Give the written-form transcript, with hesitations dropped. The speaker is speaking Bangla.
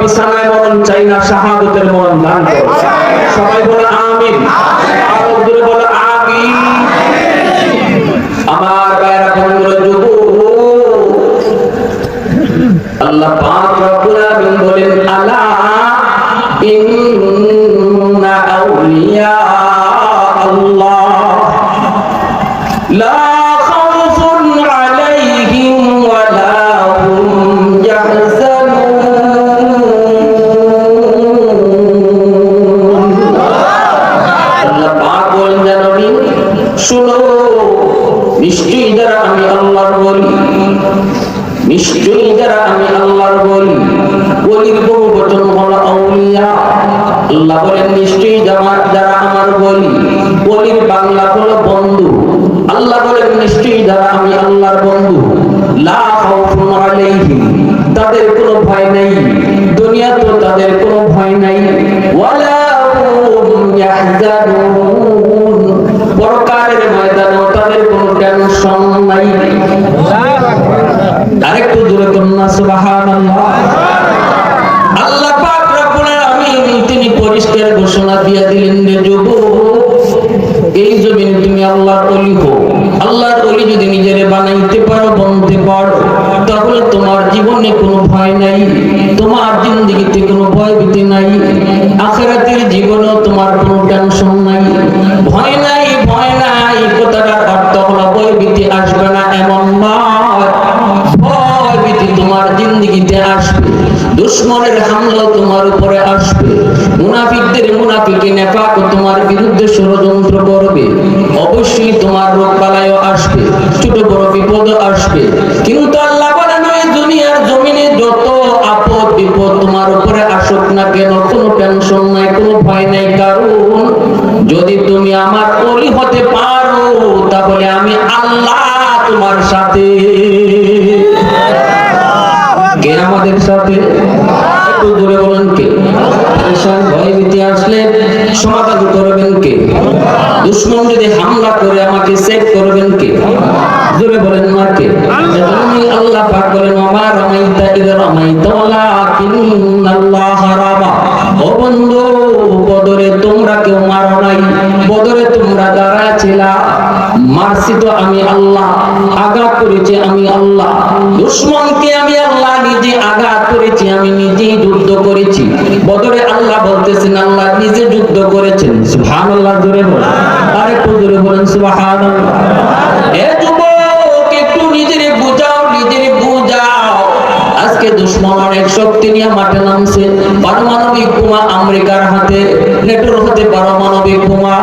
হাসানায় মরণ চাই না, শাহাদাতের মরণ দান করো। সবাই বলে আমিন। আর জোরে বলে আমিন। আমার ভাইরা বন্ধুরা, আল্লাহ পাক রব্বুল আলামিন বলেন, আলা ইন্না আউলিয়া আল্লাহ লা খাউফুন আলাইহিম ওয়া লা হুম ইয়াহজানুন। আল্লাহ পাক বলেন, জানি শুনো, নিশ্চয়ই যারা আমি আল্লাহর ওলি, নিশ্চয়ই যারা আমি আল্লাহর ওলি, ওলির বহু বচন হলো আউলিয়া। আল্লাহ বলেন, নিশ্চয়ই যারা আমার ওলি, ওলির বাংলা হলো বন্ধু। আল্লাহ বলেন, নিশ্চয়ই যারা আমি আল্লাহর বন্ধু, লা খাউফুন আলাইহিম, তাদের কোনো ভয় নাই, দুনিয়াতে তাদের কোনো ভয় নাই, ওয়ালা হুম ইয়াহজানুন, পরকালের ময়দানেও তাদের কোনো টেনশন নাই। আরেকটু জোরে করুন সুবহানাল্লাহ। আল্লাহ পাক রব্বুল আলামিন তিনি পরিষ্কার ঘোষণা দিয়ে দিলেন যে যুবক, এই জমিনে তুমি আল্লাহর ওলি হও। আল্লাহর ওলি যদি নিজেরে বানাইতে পারো, বনতে পারো, তাহলে তোমার জীবনে কোনো ভয় নাই, তোমার জিন্দেগিতে কোনো ভয় ভীতি নাই, আখিরাতের জীবনেও তোমার কোনো টেনশন নাই। ভয় নাই, ভয় নাই কথাটার অর্থ হলো ভয় ভীতি আসবে না এমন নয়। ভয় ভীতি তোমার জিন্দেগিতে আসবে, দুশমনের হামলা তোমার উপরে আসবে, মুনাফিকদের মুনাফিকি নেফাক তোমার বিরুদ্ধে ষড়যন্ত্র করবে, অবশ্যই তোমার রোগ বালাইও আসবে, ছোট বড় বিপদ আসবে। কিন্তু আল্লাহ বলেন, ওই দুনিয়ার জমিনে যত আপদ বিপদ তোমার উপরে আসুক না কেন, কোনো টেনশন নাই, কোনো ভয় নাই। কারণ যদি তুমি আমার ওলি হতে পারো, তাহলে আমি আল্লাহ তোমার সাথে। কে আমাদের সাথে? একটু জোরে বলেন কে? পেরেশান ভয় ভীতি আসলে সমাধান করবেন কে? দুশমন যদি হামলা করে আমাকে সেভ করবেন কে? জোরে বলেন না কে? আল্লাহ পাক বলেন, ওমা রামাইতা ইয রামাইতা ওয়ালাকিন্নাল্লাহ রামা। ও বন্ধু, বদরে তোমরা কেউ মারো নাই, বদরে তোমরা যারা ছিলা, মারছি তো আমি আল্লাহ, আঘাত করেছি আমি আল্লাহ, দুশমনকে আমি আল্লাহ নিজে আঘাত করেছি, আমি নিজেই যুদ্ধ করেছি। বদরে আল্লাহ বলতেছেন, আল্লাহ নিজে যুদ্ধ করেছেন। সুবহানাল্লাহ, জোরে বলেন, আরেকটু জোরে বলেন সুবহানাল্লাহ। এ যুবক, একটু নিজেরে বুঝাও, নিজেরে বুঝাও। আজকে দুশমন অনেক শক্তি নিয়ে মাঠে নামছে। পারমাণবিক বোমা আমেরিকার হাতে, নেটোর হাতে পারমাণবিক বোমা।